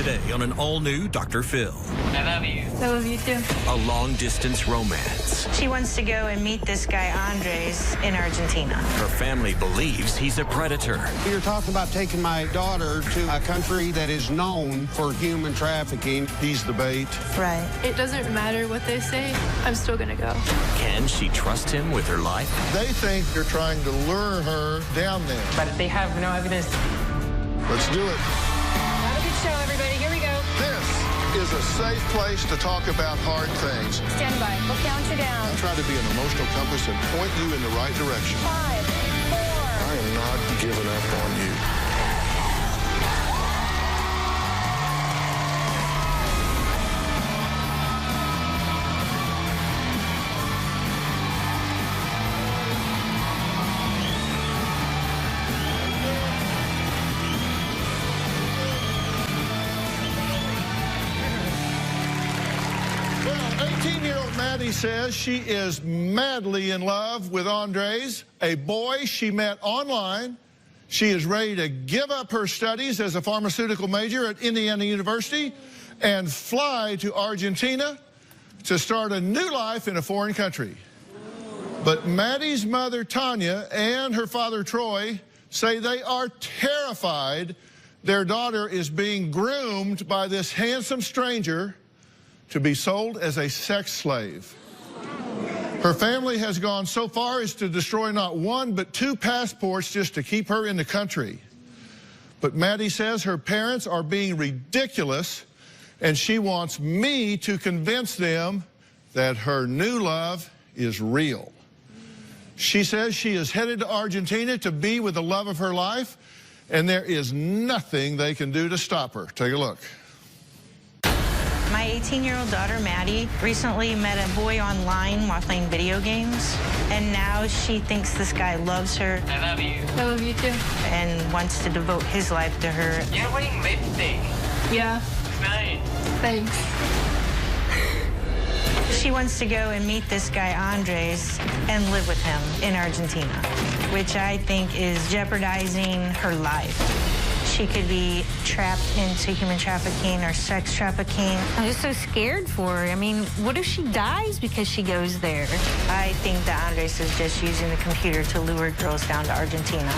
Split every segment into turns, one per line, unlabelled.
Today on an all-new Dr. Phil.
I love you.
I love you too.
A long-distance romance.
She wants to go and meet this guy, Andres, in Argentina.
Her family believes he's a predator.
You're talking about taking my daughter to a country that is known for human trafficking. He's the bait.
Right.
It doesn't matter what they say. I'm still gonna go.
Can she trust him with her life?
They think you're trying to lure her down there.
But they have no evidence.
Let's do it.
Have a good show, everybody. Here we go.
This is a safe place to talk about hard things.
Stand by. We'll count you down.
I try to be an emotional compass and point you in the right direction.
5, 4.
I am not giving up on you. Well, 18-year-old Maddie says she is madly in love with Andres, a boy she met online. She is ready to give up her studies as a pharmaceutical major at Indiana University and fly to Argentina to start a new life in a foreign country. But Maddie's mother, Tanya, and her father, Troy, say they are terrified their daughter is being groomed by this handsome stranger to be sold as a sex slave. Her family has gone so far as to destroy not one but 2 passports just to keep her in the country. But Maddie says her parents are being ridiculous, and she wants me to convince them that her new love is real. She says she is headed to Argentina to be with the love of her life, and there is nothing they can do to stop her. Take a look.
My 18-year-old daughter, Maddie, recently met a boy online while playing video games, and now she thinks this guy loves her
I love you.
I love you too.
and wants to devote his life to her.
You're wearing lipstick.
Yeah,
Nice.
thanks.
She wants to go and meet this guy, Andres, and live with him in Argentina, which I think is jeopardizing her life. She could be trapped into human trafficking or sex trafficking. I'm just so scared for her. I mean, what if she dies because she goes there? I think that Andres is just using the computer to lure girls down to Argentina.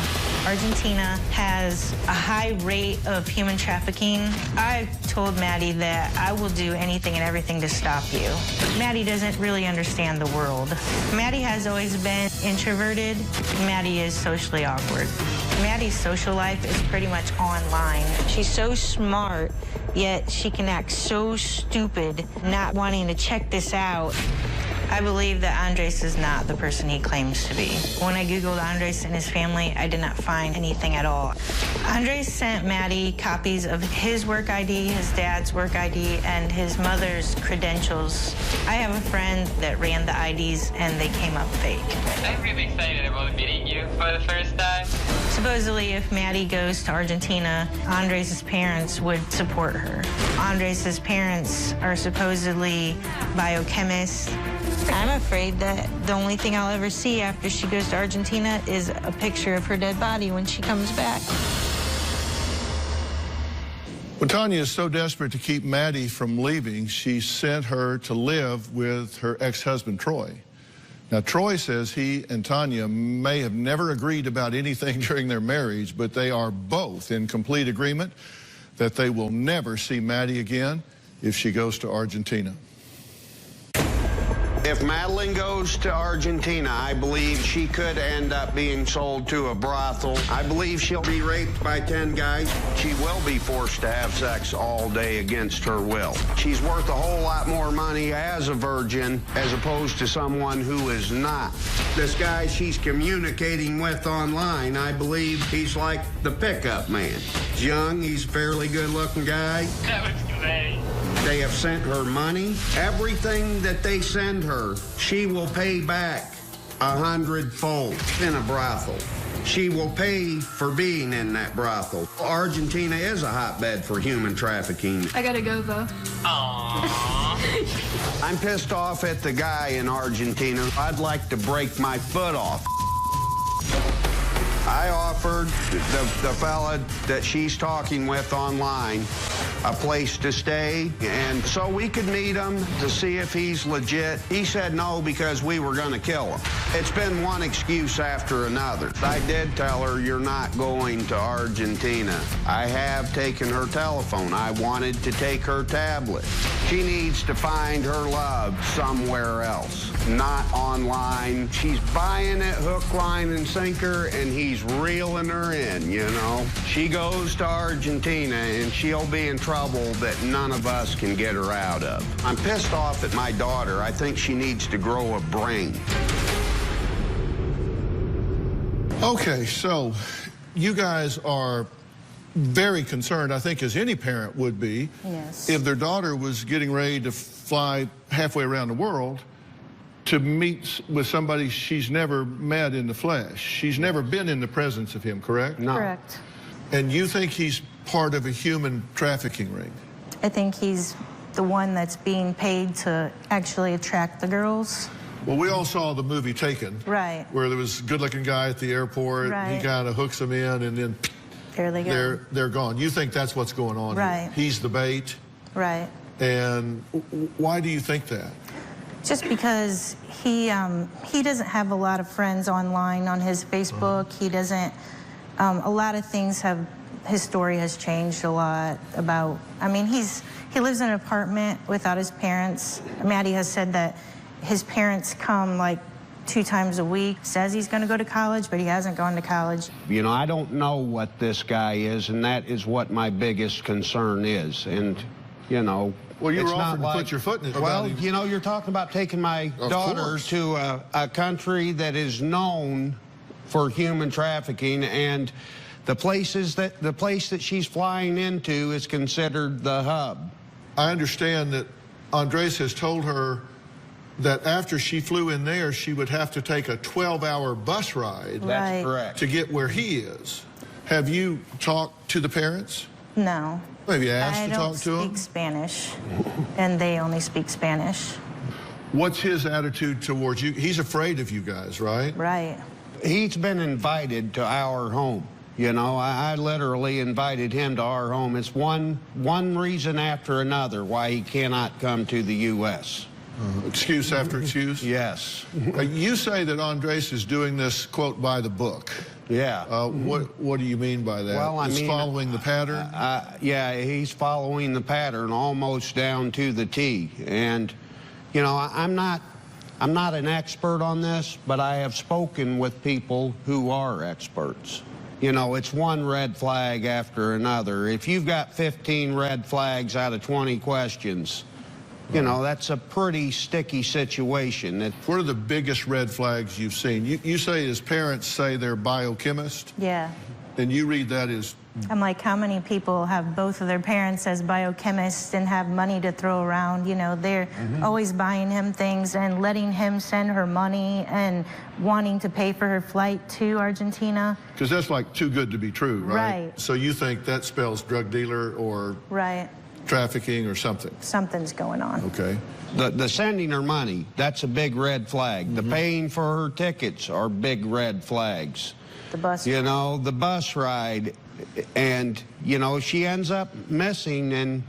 Argentina has a high rate of human trafficking. I told Maddie that I will do anything and everything to stop you. Maddie doesn't really understand the world. Maddie has always been introverted. Maddie is socially awkward. Maddie's social life is pretty much online. She's so smart, yet she can act so stupid, not wanting to check this out. I believe that Andres is not the person he claims to be. When I Googled Andres and his family, I did not find anything at all. Andres sent Maddie copies of his work ID, his dad's work ID, and his mother's credentials. I have a friend that ran the IDs, and they came up fake.
I'm really excited about meeting you for the first time.
Supposedly, if Maddie goes to Argentina, Andres' parents would support her. Andres' parents are supposedly biochemists. I'm afraid that the only thing I'll ever see after she goes to Argentina is a picture of her dead body when she comes back.
When Tanya is so desperate to keep Maddie from leaving, she sent her to live with her ex-husband, Troy. Now, Troy says he and Tanya may have never agreed about anything during their marriage, but they are both in complete agreement that they will never see Maddie again if she goes to Argentina.
If Madeline goes to Argentina, I believe she could end up being sold to a brothel. I believe she'll be raped by 10 guys. She will be forced to have sex all day against her will. She's worth a whole lot more money as a virgin as opposed to someone who is not. This guy she's communicating with online, I believe he's like the pickup man. He's young, he's a fairly good-looking guy.
That was great.
They have sent her money. Everything that they send her, she will pay back 100-fold in a brothel. She will pay for being in that brothel. Argentina is a hotbed for human trafficking.
I gotta go, though.
Aww.
I'm pissed off at the guy in Argentina. I'd like to break my foot off. I offered the fella that she's talking with online a place to stay, and so we could meet him to see if he's legit. He said no because we were going to kill him. It's been one excuse after another. I did tell her, you're not going to Argentina. I have taken her telephone. I wanted to take her tablet. She needs to find her love somewhere else, not online. She's buying it hook, line, and sinker, and he's reeling her in, you know. She goes to Argentina, and she'll be in trouble that none of us can get her out of. I'm pissed off at my daughter. I think she needs to grow a brain.
Okay, so you guys are very concerned, I think, as any parent would be,
Yes.
if their daughter was getting ready to fly halfway around the world to meet with somebody she's never met in the flesh. She's never been in the presence of him, correct?
No.
Correct.
And you think he's part of a human trafficking ring?
I think he's the one that's being paid to actually attract the girls.
Well, we all saw the movie Taken.
Right.
Where there was a good-looking guy at the airport.
Right.
He kind of hooks them in, and then
There they go.
they're gone. You think that's what's going on
Right.
here? He's the bait.
Right.
And why do you think that?
Just because he doesn't have a lot of friends online on his Facebook. He doesn't, a lot of things have, his story has changed a lot about, I mean, he lives in an apartment without his parents. Maddie has said that his parents come like 2 times a week, says he's going to go to college, but he hasn't gone to college.
You know, I don't know what this guy is, and that is what my biggest concern is. And, you know,
Well, you
it's
were
not
offering to put your foot in it.
Well,
about him.
you know, you're talking about taking my daughter
course.
to a country that is known for human trafficking, and the place that she's flying into is considered the hub.
I understand that Andres has told her that after she flew in there, she would have to take a 12-hour bus ride
That's correct.
to get where he is. Have you talked to the parents?
No.
Have you asked
I
to talk to
don't
them?
speak Spanish, and they only speak Spanish.
What's his attitude towards you? He's afraid of you guys, right?
Right.
He's been invited to our home. You know, I literally invited him to our home. It's one reason after another why he cannot come to the U.S.
Excuse after excuse?
Yes.
You say that Andres is doing this, quote, by the book.
Yeah.
What do you mean by that?
Well, I
He's
mean,
following the pattern?
Yeah, he's following the pattern almost down to the T. And, you know, I'm not an expert on this, but I have spoken with people who are experts. You know, it's one red flag after another. If you've got 15 red flags out of 20 questions, you know, that's a pretty sticky situation.
What are the biggest red flags you've seen? You say his parents say they're biochemists,
Yeah.
and you read that as...
I'm like, how many people have both of their parents as biochemists and have money to throw around? You know, they're always buying him things and letting him send her money and wanting to pay for her flight to Argentina.
Because that's like too good to be true, right?
Right.
So you think that spells drug dealer or
Right.
trafficking or something?
Something's going on.
Okay.
The sending her money, that's a big red flag. The paying for her tickets are big red flags.
The bus.
You know, the bus ride, and, you know, she ends up missing, and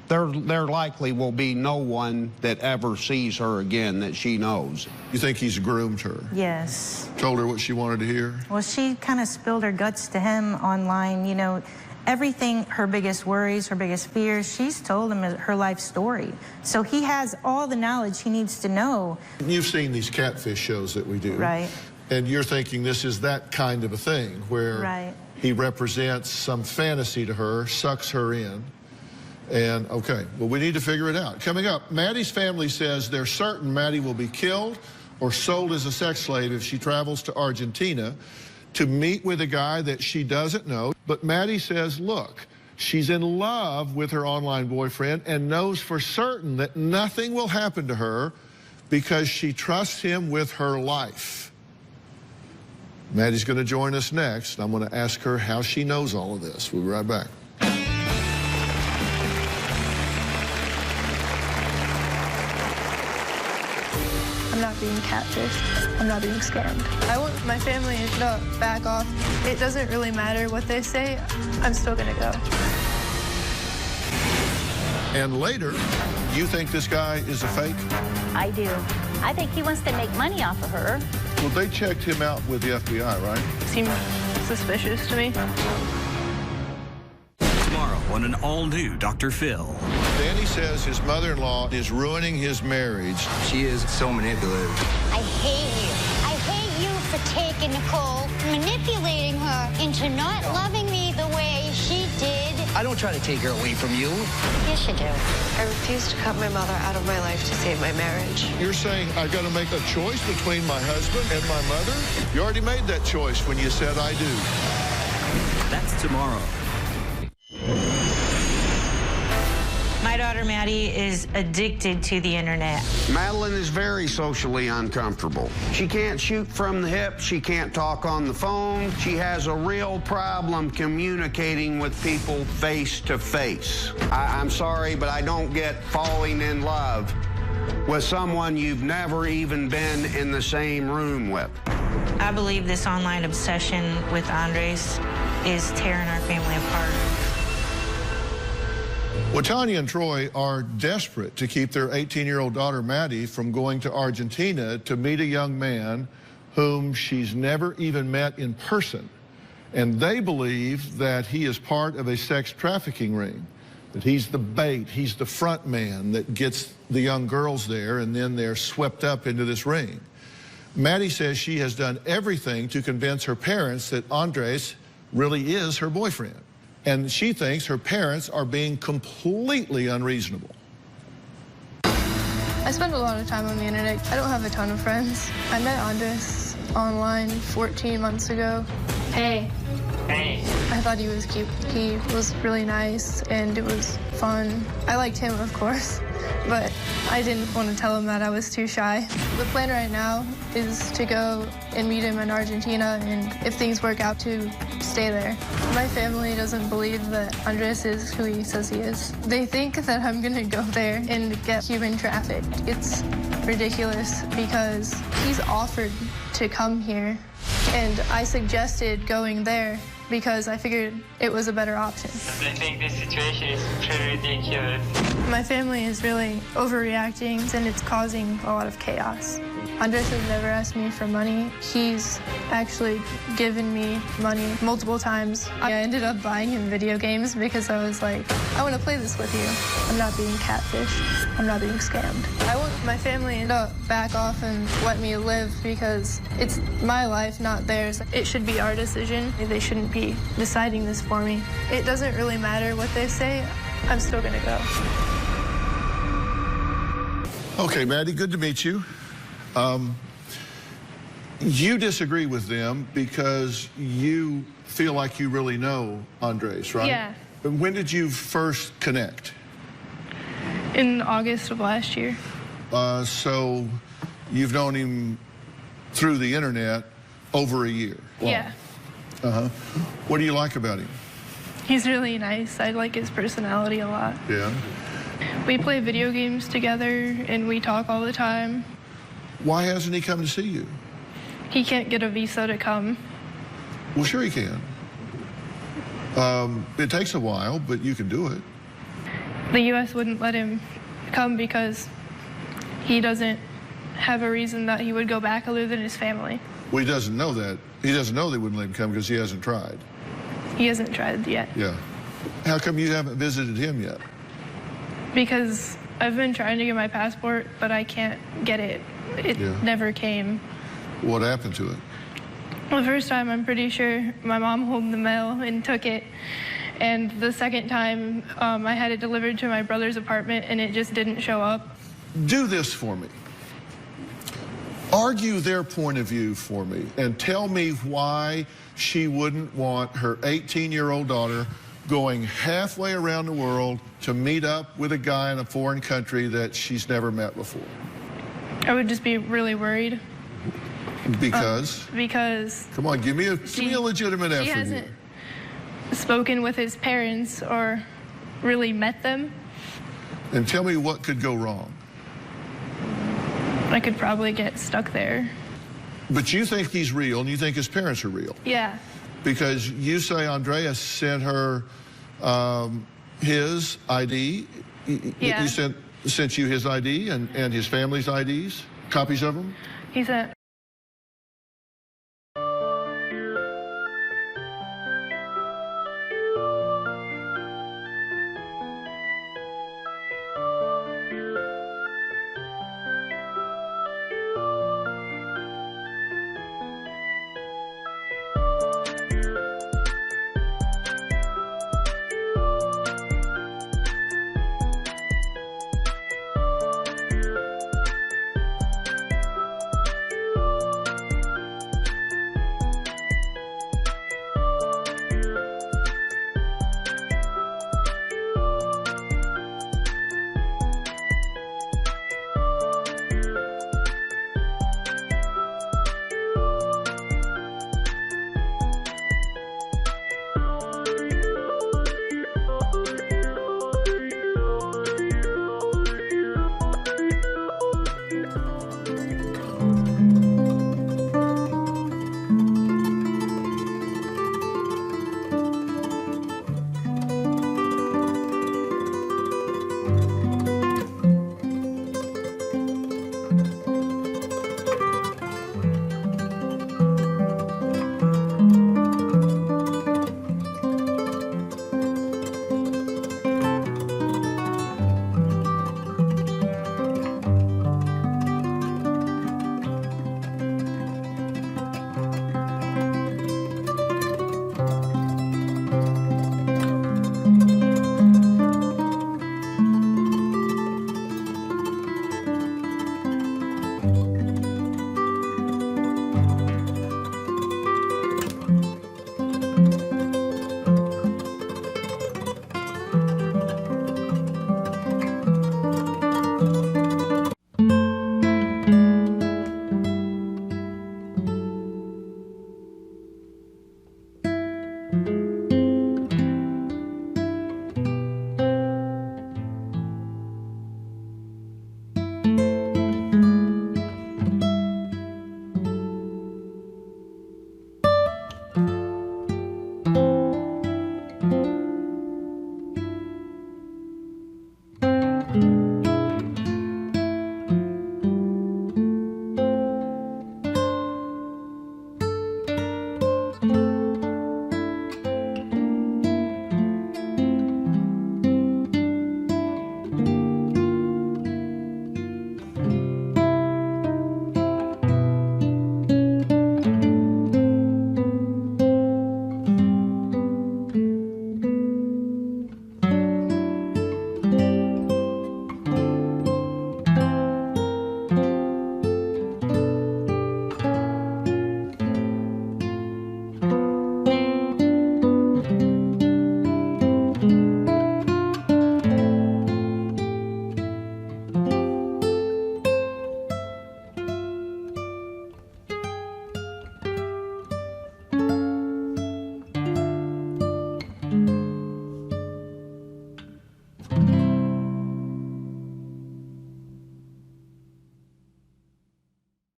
there likely will be no one that ever sees her again that she knows.
You think he's groomed her?
Yes.
Told her what she wanted to hear?
Well, she kind of spilled her guts to him online, you know. Everything, her biggest worries, her biggest fears, she's told him her life story. So he has all the knowledge he needs to know.
You've seen these catfish shows that we do.
Right.
And you're thinking this is that kind of a thing where
Right.
he represents some fantasy to her, sucks her in. And, okay, well, we need to figure it out. Coming up, Maddie's family says they're certain Maddie will be killed or sold as a sex slave if she travels to Argentina to meet with a guy that she doesn't know. But Maddie says, look, she's in love with her online boyfriend and knows for certain that nothing will happen to her because she trusts him with her life. Maddie's going to join us next. I'm going to ask her how she knows all of this. We'll be right back.
I'm not being catfished. I'm not being scammed. I want my family to back off. It doesn't really matter what they say. I'm still gonna go.
And later, you think this guy is a fake?
I do. I think he wants to make money off of her.
Well, they checked him out with the FBI, right?
Seems suspicious to me.
Tomorrow on an all-new Dr. Phil.
Danny says his mother-in-law is ruining his marriage.
She is so manipulative.
I hate you. I hate you for taking Nicole, manipulating her into not loving me the way she did.
I don't try to take her away from you.
Yes, you do.
I refuse to cut my mother out of my life to save my marriage.
You're saying I got to make a choice between my husband and my mother? You already made that choice when you said I do.
That's tomorrow.
My daughter Maddie is addicted to the internet.
Madeline is very socially uncomfortable. She can't shoot from the hip. She can't talk on the phone. She has a real problem communicating with people face to face. I'm sorry, but I don't get falling in love with someone you've never even been in the same room with.
I believe this online obsession with Andres is tearing our family apart.
Well, Tanya and Troy are desperate to keep their 18-year-old daughter, Maddie, from going to Argentina to meet a young man whom she's never even met in person. And they believe that he is part of a sex trafficking ring, that he's the bait, he's the front man that gets the young girls there, and then they're swept up into this ring. Maddie says she has done everything to convince her parents that Andres really is her boyfriend. And she thinks her parents are being completely unreasonable.
I spend a lot of time on the internet. I don't have a ton of friends. I met Andres online 14 months ago.
Hey. Hey.
I thought he was cute. He was really nice, and it was fun. I liked him, of course, but I didn't want to tell him that. I was too shy. The plan right now is to go and meet him in Argentina, and if things work out, to stay there. My family doesn't believe that Andres is who he says he is. They think that I'm gonna go there and get human trafficked. It's ridiculous because he's offered to come here, and I suggested going there because I figured it was a better option.
I think this situation is pretty ridiculous.
My family is really overreacting, and it's causing a lot of chaos. Andres has never asked me for money. He's actually given me money multiple times. I ended up buying him video games because I was like, I want to play this with you. I'm not being catfished. I'm not being scammed. I want my family to back off and let me live because it's my life, not theirs. It should be our decision. They shouldn't be deciding this for me. It doesn't really matter what they say. I'm still going to go.
Okay, Maddie, good to meet you. You disagree with them because you feel like you really know Andres, right?
Yeah.
When did you first connect?
In August of last year.
So you've known him through the internet over a year? Wow.
Yeah.
Uh-huh. What do you like about him?
He's really nice. I like his personality a lot.
Yeah.
We play video games together, and we talk all the time.
Why hasn't he come to see you?
He can't get a visa to come.
Well, sure he can. It takes a while, but you can do it.
The U.S. wouldn't let him come because he doesn't have a reason that he would go back other than his family.
Well, he doesn't know that. He doesn't know they wouldn't let him come because he hasn't tried.
He hasn't tried yet.
Yeah. How come you haven't visited him yet?
Because I've been trying to get my passport, but I can't get it. It never came.
What happened to it?
The first time, I'm pretty sure my mom opened the mail and took it. And the second time, I had it delivered to my brother's apartment, and it just didn't show up.
Do this for me. Argue their point of view for me and tell me why she wouldn't want her 18-year-old daughter going halfway around the world to meet up with a guy in a foreign country that she's never met before.
I would just be really worried.
Because?
Because...
Come on, give me a legitimate answer.
She hasn't spoken with his parents or really met them.
And tell me what could go wrong.
I could probably get stuck there.
But you think he's real, and you think his parents are real.
Yeah.
Because you say Andreas sent her his ID
Yeah.
He sent you his ID and his family's IDs, copies of them?
He sent.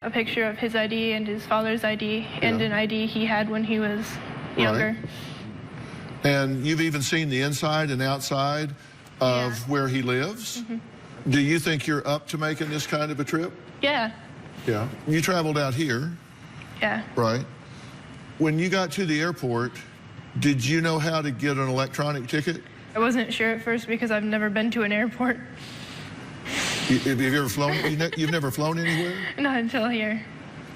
A picture of his ID and his father's ID and an ID he had when he was younger.
Right. And you've even seen the inside and outside of where he lives. Mm-hmm. Do you think you're up to making this kind of a trip?
Yeah.
Yeah. You traveled out here.
Yeah.
Right. When you got to the airport, did you know how to get an electronic ticket?
I wasn't sure at first because I've never been to an airport.
Have you ever flown? You've never flown anywhere?
Not until here.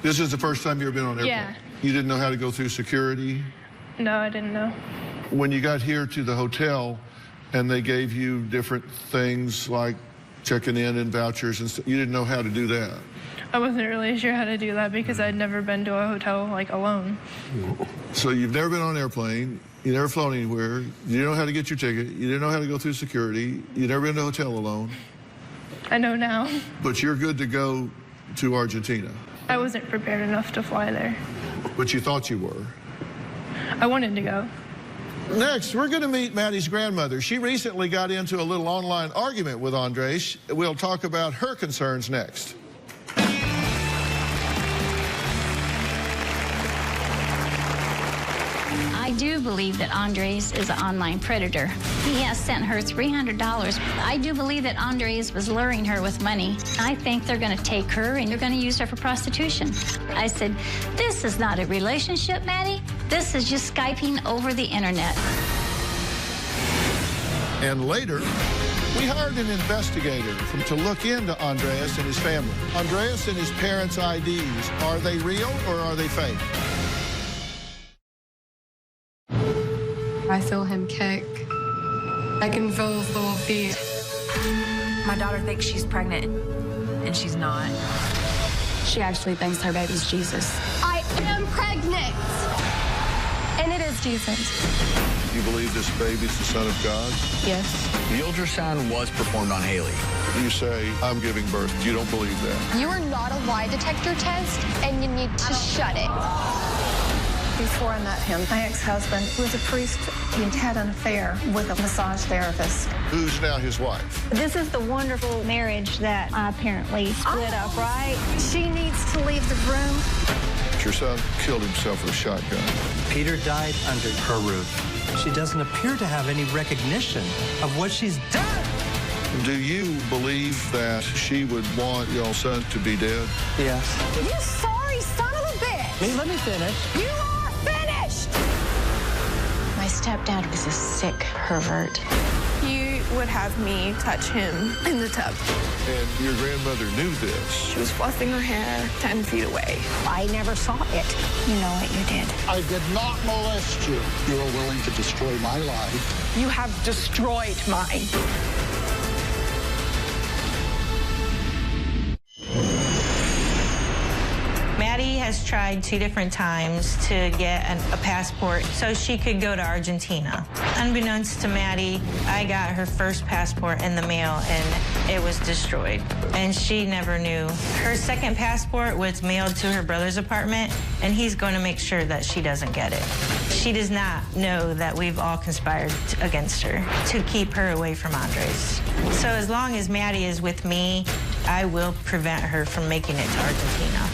This is the first time you've ever been on an airplane?
Yeah.
You didn't know how to go through security?
No, I didn't know.
When you got here to the hotel and they gave you different things like checking in and vouchers and stuff, you didn't know how to do that?
I wasn't really sure how to do that because I'd never been to a hotel like alone.
So you've never been on an airplane, you never flown anywhere, you didn't know how to get your ticket, you didn't know how to go through security, you've never been to a hotel alone.
I know now.
But you're good to go to Argentina.
I wasn't prepared enough to fly there.
But you thought you were.
I wanted to go.
Next, we're going to meet Maddie's grandmother. She recently got into a little online argument with Andres. We'll talk about her concerns next.
I
do believe that Andres is an online predator. He has sent her $300. I do believe that Andres was luring her with money. I think they're going to take her and they're going to use her for prostitution. I said, this is not a relationship, Maddie. This is just Skyping over the internet.
And later, we hired an investigator to look into Andreas and his family. Andreas and his parents' IDs, are they real or are they fake?
I feel him kick. I can feel his little feet.
My daughter thinks she's pregnant, and she's not.
She actually thinks her baby's Jesus.
I am pregnant.
And it is Jesus.
You believe this baby's the son of God?
Yes.
The ultrasound was performed on Haley.
You say, I'm giving birth. You don't believe that.
You are not a lie detector test, and you need to shut it.
Before I met him, my ex-husband was a priest. He had an affair with a massage therapist.
Who's now his wife?
This is the wonderful marriage that I apparently split up, right?
She needs to leave the room.
Your son killed himself with a shotgun.
Peter died under her roof. She doesn't appear to have any recognition of what she's done.
Do you believe that she would want your son to be dead?
Yes.
You sorry son of a bitch!
Hey, let me finish.
You are finished!
My stepdad was a sick pervert.
He would have me touch him in the tub.
And your grandmother knew this.
She was fluffing her hair 10 feet away.
I never saw it.
You know what you did.
I did not molest you. You are willing to destroy my life.
You have destroyed mine.
Maddie has tried 2 different times to get a passport so she could go to Argentina. Unbeknownst to Maddie, I got her first passport in the mail and it was destroyed. And she never knew. Her second passport was mailed to her brother's apartment and he's going to make sure that she doesn't get it. She does not know that we've all conspired against her to keep her away from Andres. So as long as Maddie is with me, I will prevent her from making it to Argentina.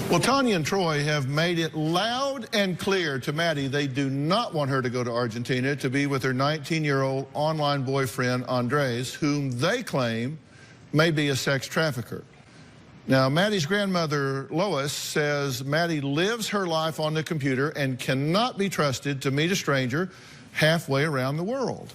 Well, Tanya and Troy have made it loud and clear to Maddie they do not want her to go to Argentina to be with her 19-year-old online boyfriend, Andres, whom they claim may be a sex trafficker. Now, Maddie's grandmother, Lois, says Maddie lives her life on the computer and cannot be trusted to meet a stranger halfway around the world.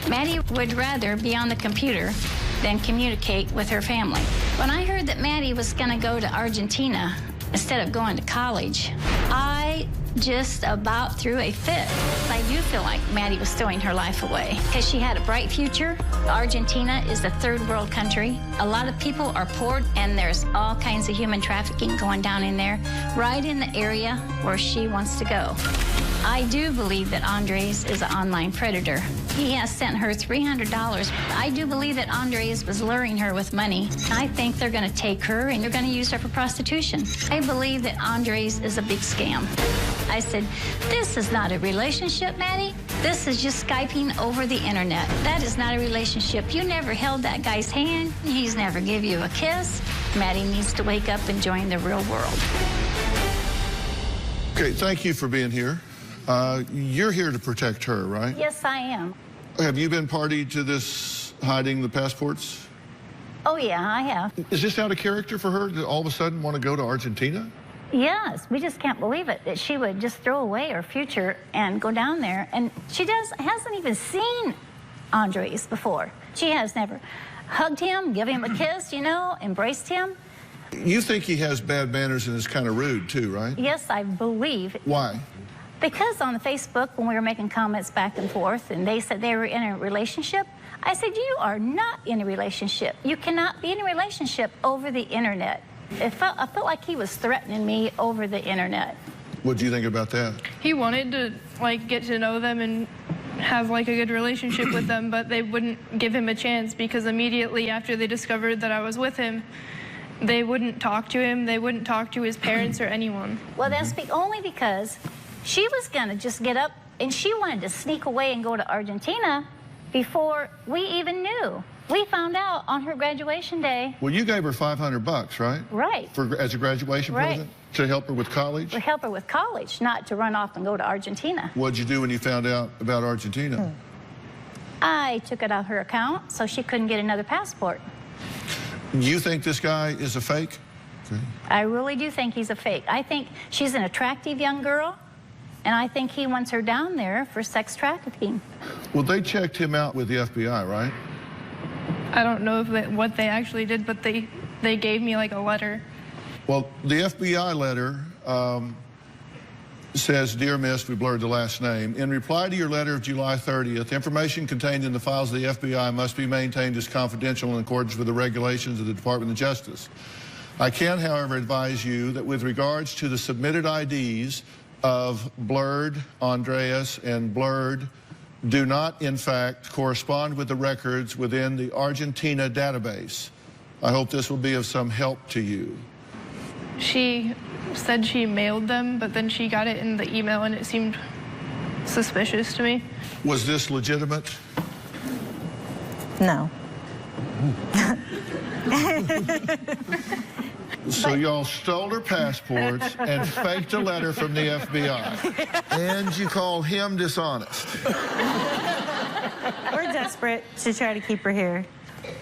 Maddie would rather be on the computer than communicate with her family. When I heard that Maddie was going to go to Argentina instead of going to college, I just about threw a fit. I do feel like Maddie was throwing her life away because she had a bright future. Argentina is a third world country. A lot of people are poor and there's all kinds of human trafficking going down in there, right in the area where she wants to go. I do believe that Andres is an online predator. He has sent her $300. I do believe that Andres was luring her with money. I think they're going to take her and they're going to use her for prostitution. I believe that Andres is a big scam. I said, this is not a relationship, Maddie. This is just Skyping over the internet. That is not a relationship. You never held that guy's hand. He's never give you a kiss. Maddie needs to wake up and join the real world.
Okay, thank you for being here. You're here to protect her, right?
Yes, I am.
Have you been party to this hiding the passports?
Oh, yeah, I have.
Is this out of character for her to all of a sudden want to go to Argentina?
Yes, we just can't believe it, that she would just throw away her future and go down there. And she hasn't even seen Andres before. She has never hugged him, given him a kiss, you know, embraced him.
You think he has bad manners and is kind of rude too, right?
Yes, I believe.
Why?
Because on the Facebook, when we were making comments back and forth, and they said they were in a relationship, I said, you are not in a relationship. You cannot be in a relationship over the internet. I felt like he was threatening me over the internet.
What do you think about that?
He wanted to, like, get to know them and have, like, a good relationship with them, but they wouldn't give him a chance because immediately after they discovered that I was with him, they wouldn't talk to him, they wouldn't talk to his parents or anyone.
Well, that's only because she was going to just get up and she wanted to sneak away and go to Argentina before we even knew. We found out on her graduation day.
Well, you gave her $500, right?
Right.
As a graduation present? To help her with college?
To help her with college, not to run off and go to Argentina.
What'd you do when you found out about Argentina?
I took it out of her account so she couldn't get another passport.
You think this guy is a fake? Okay.
I really do think he's a fake. I think she's an attractive young girl, and I think he wants her down there for sex trafficking.
Well, they checked him out with the FBI, right?
I don't know if what they actually did, but they gave me like a letter.
Well, the FBI letter says, "Dear Miss," we blurred the last name, "in reply to your letter of July 30th, information contained in the files of the FBI must be maintained as confidential in accordance with the regulations of the Department of Justice. I can, however, advise you that with regards to the submitted IDs of Blurred, Andreas, and Blurred do not, in fact, correspond with the records within the Argentina database. I hope this will be of some help to you."
She said she mailed them, but then she got it in the email, and it seemed suspicious to me.
Was this legitimate?
No.
So y'all stole her passports and faked a letter from the FBI. And you call him dishonest.
We're desperate to try to keep her here.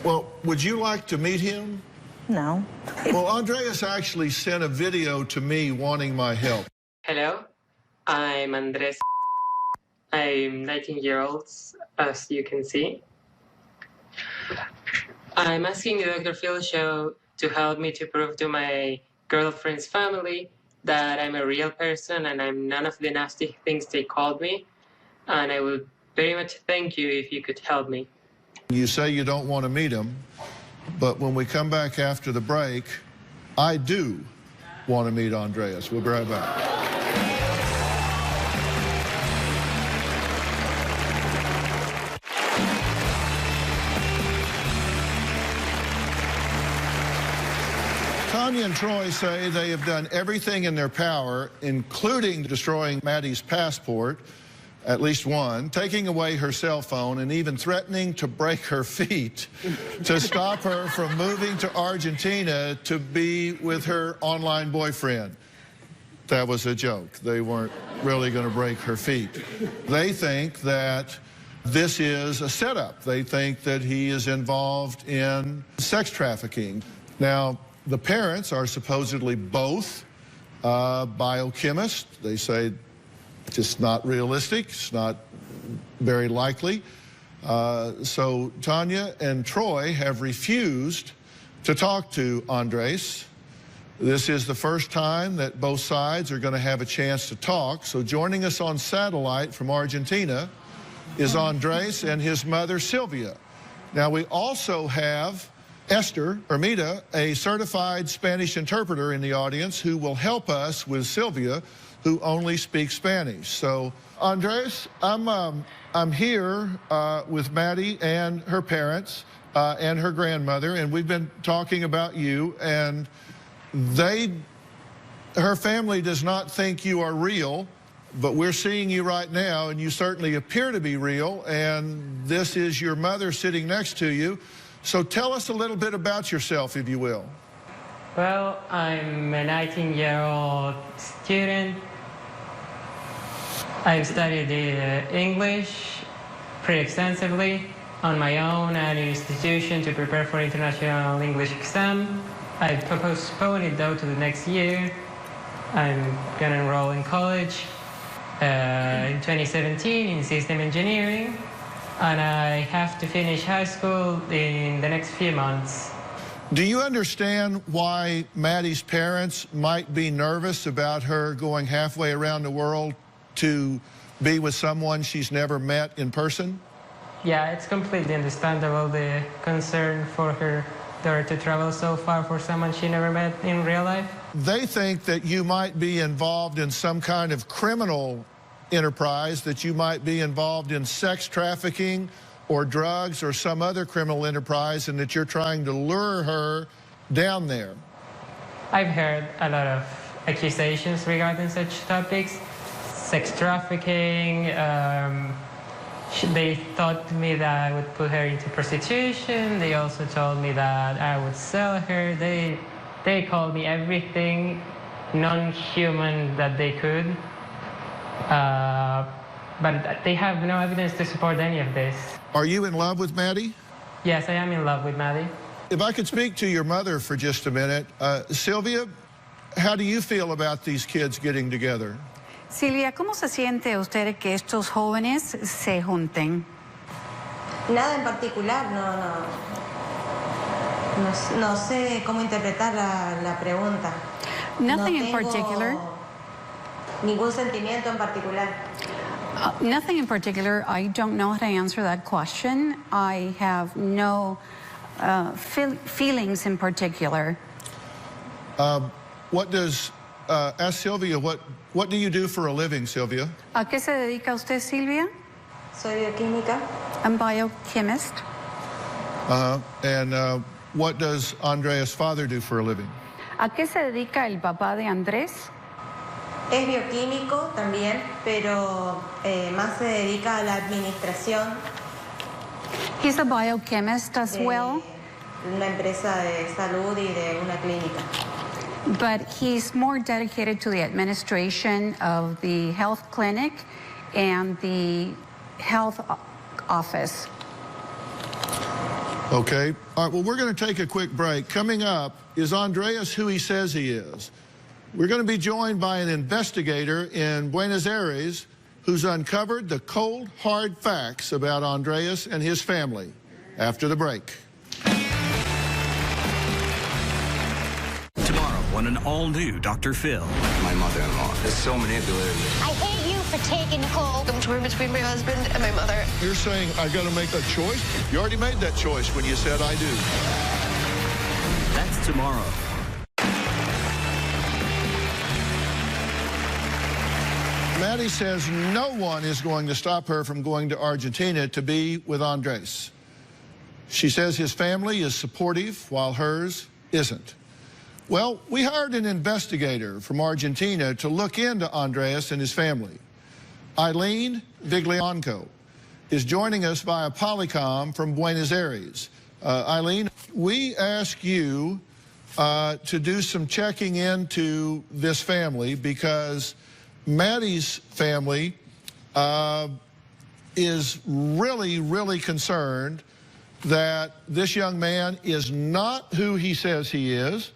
Well, would you like to meet him?
No.
Well, Andreas actually sent a video to me wanting my help.
Hello, I'm Andres. I'm 19 years old, as you can see. I'm asking the Dr. Phil Show to help me to prove to my girlfriend's family that I'm a real person and I'm none of the nasty things they called me. And I would very much thank you if you could help me.
You say you don't want to meet him, but when we come back after the break, I do want to meet Andreas. We'll be right back. Tanya and Troy say they have done everything in their power, including destroying Maddie's passport, at least one, taking away her cell phone, and even threatening to break her feet to stop her from moving to Argentina to be with her online boyfriend. That was a joke. They weren't really going to break her feet. They think that this is a setup. They think that he is involved in sex trafficking. Now, the parents are supposedly both biochemists. They say it's just not realistic. It's not very likely. So Tanya and Troy have refused to talk to Andres. This is the first time that both sides are going to have a chance to talk. So joining us on satellite from Argentina is Andres and his mother, Sylvia. Now, we also have Esther Ermita, a certified Spanish interpreter in the audience who will help us with Sylvia, who only speaks Spanish. So, Andres, I'm here with Maddie and her parents and her grandmother, and we've been talking about you, and her family does not think you are real, but we're seeing you right now, and you certainly appear to be real, and this is your mother sitting next to you. So tell us a little bit about yourself, if you will.
Well, I'm a 19-year-old student. I've studied English pretty extensively on my own at an institution to prepare for international English exam. I've postponed it, though, to the next year. I'm going to enroll in college in 2017 in system engineering. And I have to finish high school in the next few months.
Do you understand why Maddie's parents might be nervous about her going halfway around the world to be with someone she's never met in person?
Yeah, it's completely understandable, the concern for her daughter to travel so far for someone she never met in real life.
They think that you might be involved in some kind of criminal enterprise, that you might be involved in sex trafficking or drugs or some other criminal enterprise, and that you're trying to lure her down there.
I've heard a lot of accusations regarding such topics. Sex trafficking, They thought to me that I would put her into prostitution. They also told me that I would sell her. They called me everything non-human that they could. But they have no evidence to support any of this.
Are you in love with Maddie?
Yes, I am in love with Maddie.
If I could speak to your mother for just a minute. Sylvia, how do you feel about these kids getting together?
Silvia, ¿cómo se siente usted que estos jóvenes se junten?
Nada en particular, no sé cómo interpretar la pregunta.
Nothing
no
in particular.
Ningún sentimiento en particular.
Nothing in particular. I don't know how to answer that question. I have no feelings in particular.
What does, ask Sylvia, what do you do for a living, Sylvia?
¿A qué se dedica usted, Silvia?
Soy bioquímica.
I'm biochemist.
And what does Andrea's father do for a living?
¿A qué se dedica el papá de Andrés?
Es bioquímico también, pero más se dedica a la administración.
He's a biochemist as well.
Una empresa de salud y de una clínica.
But he's more dedicated to the administration of the health clinic and the health office.
Okay. All right, well, we're going to take a quick break. Coming up, is Andreas who he says he is? We're going to be joined by an investigator in Buenos Aires who's uncovered the cold, hard facts about Andreas and his family. After the break.
Tomorrow on an all-new Dr. Phil.
My mother-in-law is so manipulative.
I hate you for taking Nicole.
I'm torn between my husband and my mother.
You're saying I got to make a choice? You already made that choice when you said I do.
That's tomorrow.
Maddie says no one is going to stop her from going to Argentina to be with Andres. She says his family is supportive while hers isn't. Well, we hired an investigator from Argentina to look into Andres and his family. Eileen Viglianco is joining us via Polycom from Buenos Aires. Eileen, we ask you to do some checking into this family because Maddie's family is really, really concerned that this young man is not who he says he is,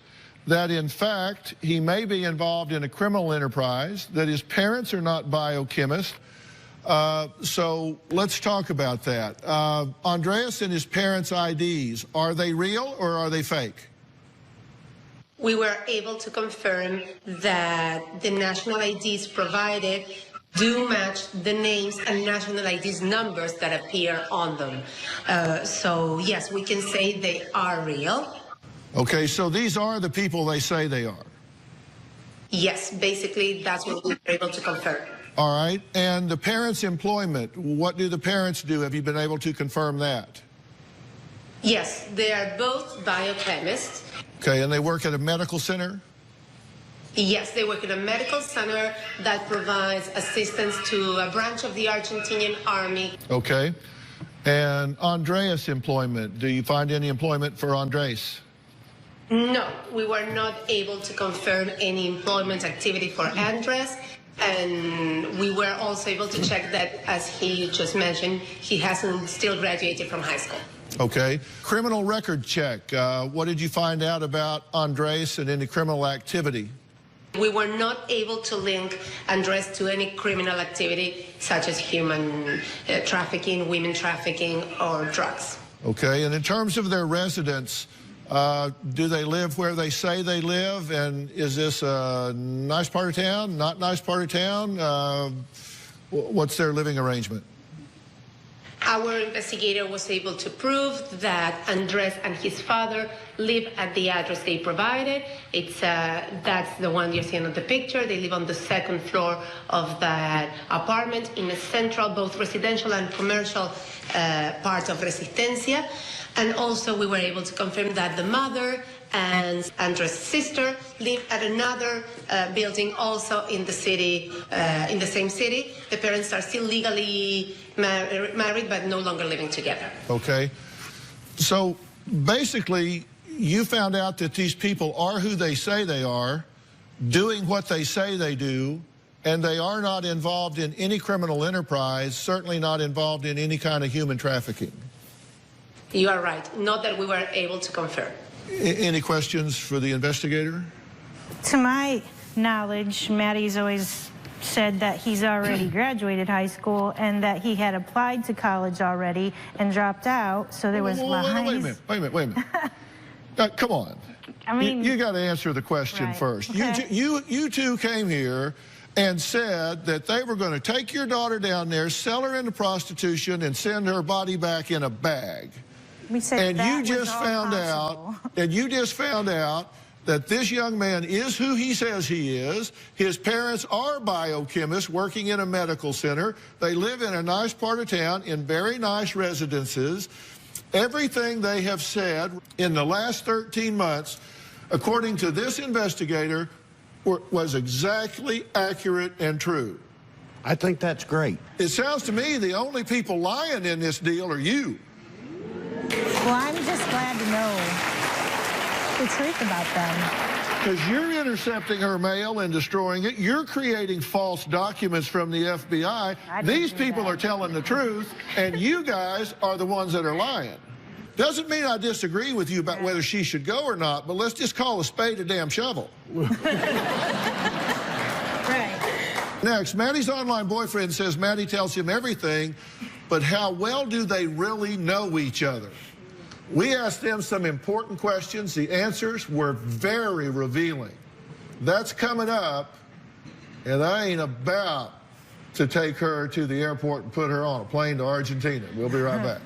that in fact he may be involved in a criminal enterprise, that his parents are not biochemists. So let's talk about that. Andreas and his parents' IDs, are they real or are they fake?
We were able to confirm that the national IDs provided do match the names and national IDs numbers that appear on them. So yes, we can say they are real.
Okay, so these are the people they say they are.
Yes, basically that's what we were able to confirm.
All right, and the parents' employment, what do the parents do? Have you been able to confirm that?
Yes, they are both biochemists.
Okay, and they work at a medical center?
Yes, they work at a medical center that provides assistance to a branch of the Argentinian army.
Okay, and Andreas' employment, do you find any employment for Andres?
No, we were not able to confirm any employment activity for Andres, and we were also able to check that, as he just mentioned, he hasn't still graduated from high school.
Okay. Criminal record check. What did you find out about Andres and any criminal activity?
We were not able to link Andres to any criminal activity such as human trafficking, women trafficking, or drugs.
Okay. And in terms of their residence, do they live where they say they live? And is this a nice part of town, not nice part of town? What's their living arrangement?
Our investigator was able to prove that Andres and his father live at the address they provided. That's the one you're seeing on the picture. They live on the second floor of that apartment in a central, both residential and commercial part of Resistencia. And also we were able to confirm that the mother and Andres' sister live at another building also in the city, in the same city. The parents are still legally married but no longer living together.
Okay. So basically, you found out that these people are who they say they are, doing what they say they do, and they are not involved in any criminal enterprise, certainly not involved in any kind of human trafficking.
You are right. Not that we were able to confirm.
Any questions for the investigator?
To my knowledge, Maddie's always said that he's already graduated high school and that he had applied to college already and dropped out, so there was lies.
Wait a minute. Come on.
I mean,
you got to answer the question
right.
first.
Okay.
You two came here and said that they were going to take your daughter down there, sell her into prostitution, and send her body back in a bag.
We said
and
that
you just found out, and you just found out that this young man is who he says he is. His parents are biochemists working in a medical center. They live in a nice part of town in very nice residences. Everything they have said in the last 13 months, according to this investigator, was exactly accurate and true.
I think that's great.
It sounds to me the only people lying in this deal are you.
Well, I'm just glad to know the truth about them.
Because you're intercepting her mail and destroying it. You're creating false documents from the FBI. These people are telling the truth, and you guys are the ones that are lying. Doesn't mean I disagree with you about whether she should go or not, but let's just call a spade a damn shovel.
Right.
Next, Maddie's online boyfriend says Maddie tells him everything, but how well do they really know each other? We asked them some important questions. The answers were very revealing. That's coming up, and I ain't about to take her to the airport and put her on a plane to Argentina. We'll be right back.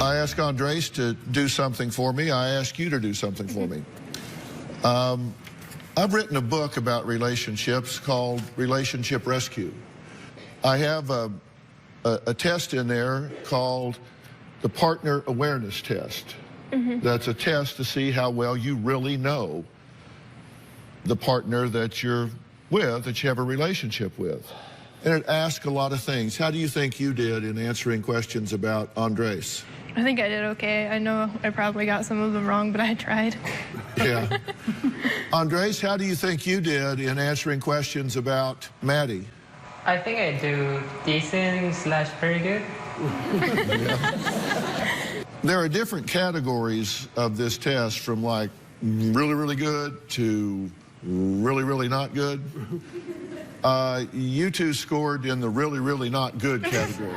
I asked Andres to do something for me. I ask you to do something for me. I've written a book about relationships called Relationship Rescue. I have a test in there called the Partner Awareness Test. That's a test to see how well you really know the partner that you're with, that you have a relationship with. And it asks a lot of things. How do you think you did in answering questions about Andres?
I think I did okay. I know I probably got some of them wrong, but I tried.
Yeah. Andres, how do you think you did in answering questions about Maddie?
I think I do decent / very good.
Yeah. There are different categories of this test, from like really, really good to really, really not good. You two scored in the really, really not good category,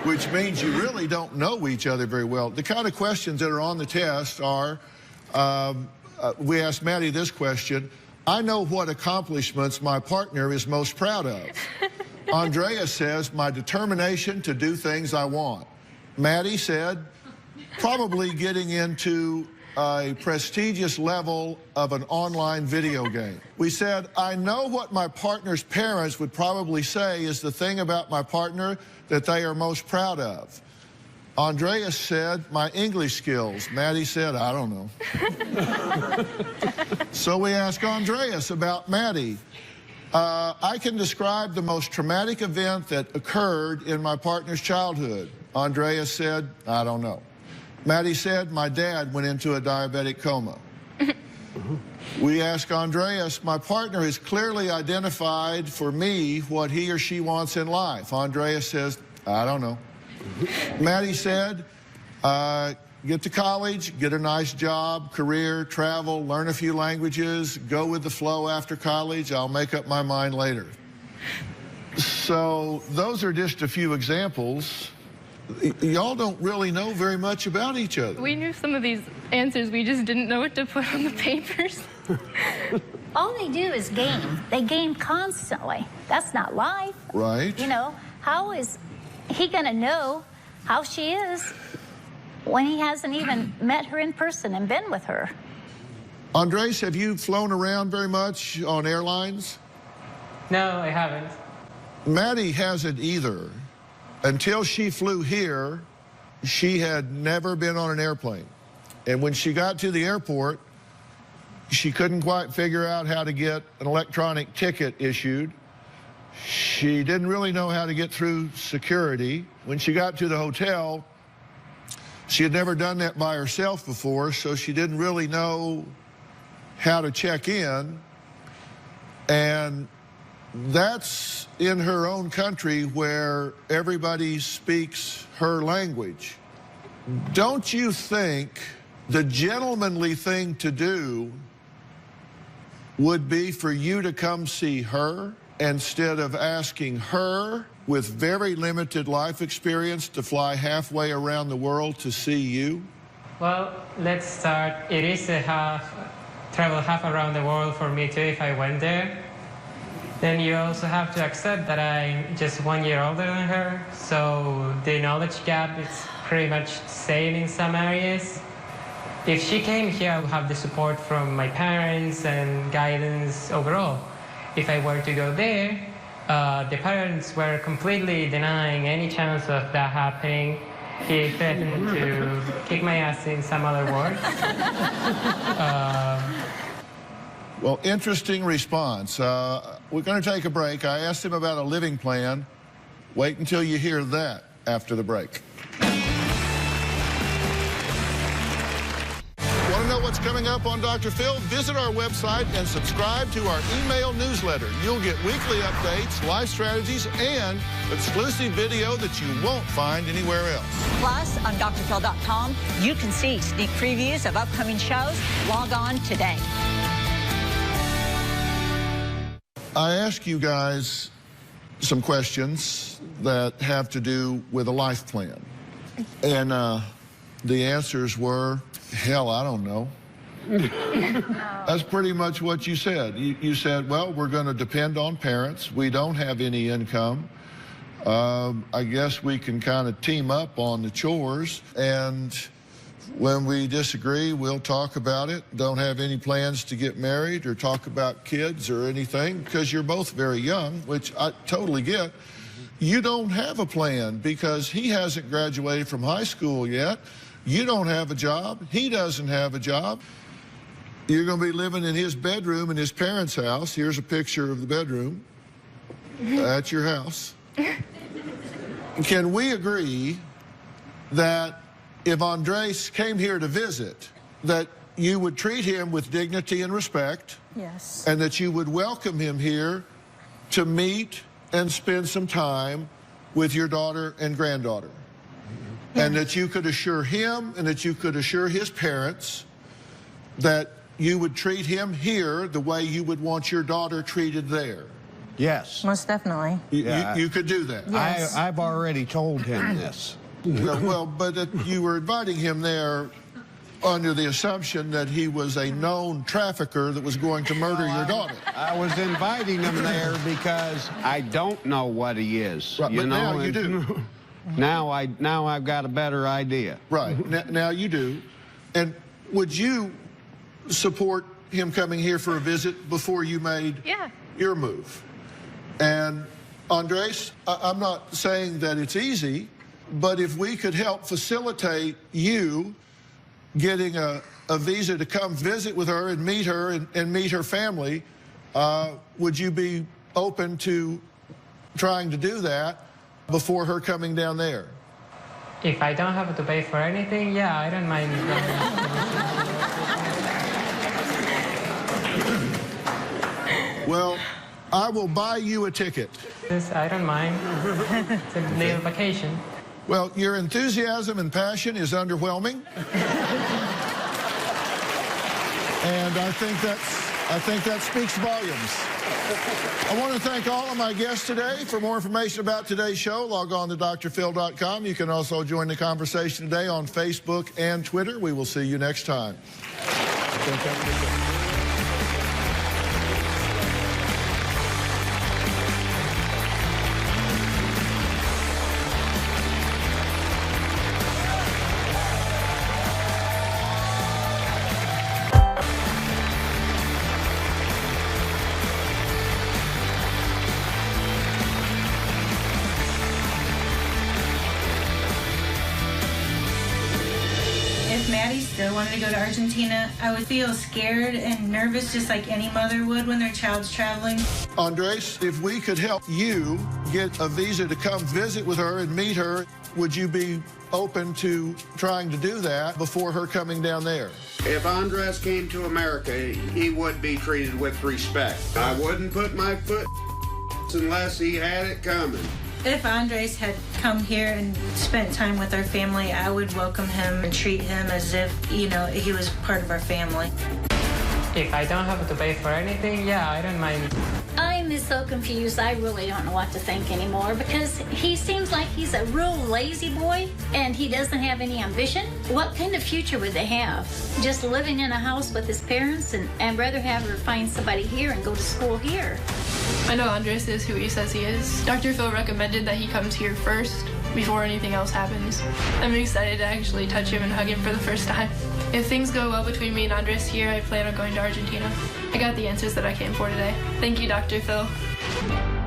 which means you really don't know each other very well. The kind of questions that are on the test are, we asked Maddie this question: I know what accomplishments my partner is most proud of. Andrea says, my determination to do things I want. Maddie said, probably getting into a prestigious level of an online video game. We said, I know what my partner's parents would probably say is the thing about my partner that they are most proud of. Andreas said, my English skills. Maddie said, I don't know. So we asked Andreas about Maddie. I can describe the most traumatic event that occurred in my partner's childhood. Andreas said, I don't know. Maddie said, my dad went into a diabetic coma. We asked Andreas, my partner has clearly identified for me what he or she wants in life. Andreas says, I don't know. Maddie said, get to college, get a nice job, career, travel, learn a few languages, go with the flow after college. I'll make up my mind later. So those are just a few examples. Y'all don't really know very much about each other.
We knew some of these answers, we just didn't know what to put on the papers.
All they do is game. They game constantly. That's not life.
Right.
You know, how is he going to know how she is when he hasn't even met her in person and been with her?
Andres, have you flown around very much on airlines?
No, I haven't.
Maddie hasn't either. Until she flew here, she had never been on an airplane. And when she got to the airport, She couldn't quite figure out how to get an electronic ticket issued. She didn't really know how to get through security. When she got to the hotel, she had never done that by herself before, so she didn't really know how to check in. And that's in her own country where everybody speaks her language. Don't you think the gentlemanly thing to do would be for you to come see her instead of asking her with very limited life experience to fly halfway around the world to see you?
Well, let's start. It is travel half around the world for me too if I went there. Then you also have to accept that I'm just 1 year older than her, so the knowledge gap is pretty much same in some areas. If she came here, I would have the support from my parents and guidance overall. If I were to go there, the parents were completely denying any chance of that happening. He threatened to kick my ass in some other words.
Well, interesting response. We're going to take a break. I asked him about a living plan. Wait until you hear that after the break. Want to know what's coming up on Dr. Phil? Visit our website and subscribe to our email newsletter. You'll get weekly updates, life strategies, and exclusive video that you won't find anywhere else.
Plus, on drphil.com, you can see sneak previews of upcoming shows. Log on today.
I ask you guys some questions that have to do with a life plan. And the answers were, hell, I don't know. That's pretty much what you said. You said, well, we're going to depend on parents. We don't have any income. I guess we can kind of team up on the chores. And when we disagree, we'll talk about it. Don't have any plans to get married or talk about kids or anything because you're both very young, which I totally get. You don't have a plan because he hasn't graduated from high school yet. You don't have a job. He doesn't have a job. You're going to be living in his bedroom in his parents' house. Here's a picture of the bedroom. That's your house. Can we agree that if Andres came here to visit, that you would treat him with dignity and respect?
Yes.
And that you would welcome him here to meet and spend some time with your daughter and granddaughter? Yeah. And that you could assure him and that you could assure his parents that you would treat him here the way you would want your daughter treated there?
Yes.
Most definitely.
You could do that?
Yes.
I've already told him this.
Well, but you were inviting him there under the assumption that he was a known trafficker that was going to murder your daughter.
I was inviting him there because I don't know what he is.
Right, but now you do.
Now I've got a better idea.
Right, now you do. And would you support him coming here for a visit before you made your move? And Andres, I'm not saying that it's easy, but if we could help facilitate you getting a visa to come visit with her and meet her and meet her family, would you be open to trying to do that before her coming down there?
If I don't have to pay for anything, yeah, I don't mind going.
Well, I will buy you a ticket.
Yes, I don't mind. It's a little vacation.
Well, your enthusiasm and passion is underwhelming. And I think that speaks volumes. I want to thank all of my guests today. For more information about today's show, log on to drphil.com. You can also join the conversation today on Facebook and Twitter. We will see you next time.
Maddie's still
I wanted to go to Argentina, I would feel scared and nervous just like any mother would when their child's traveling.
Andres, if we could help you get a visa to come visit with her and meet her, would you be open to trying to do that before her coming down there?
If Andres came to America, he would be treated with respect. I wouldn't put my foot unless he had it coming.
If Andres had come here and spent time with our family, I would welcome him and treat him as if, you know, he was part of our family.
If I don't have to pay for anything, yeah, I don't mind.
I'm so confused. I really don't know what to think anymore because he seems like he's a real lazy boy and he doesn't have any ambition. What kind of future would they have? Just living in a house with his parents and rather have her find somebody here and go to school here.
I know Andres is who he says he is. Dr. Phil recommended that he comes here first before anything else happens. I'm excited to actually touch him and hug him for the first time. If things go well between me and Andres here, I plan on going to Argentina. I got the answers that I came for today. Thank you, Dr. Phil.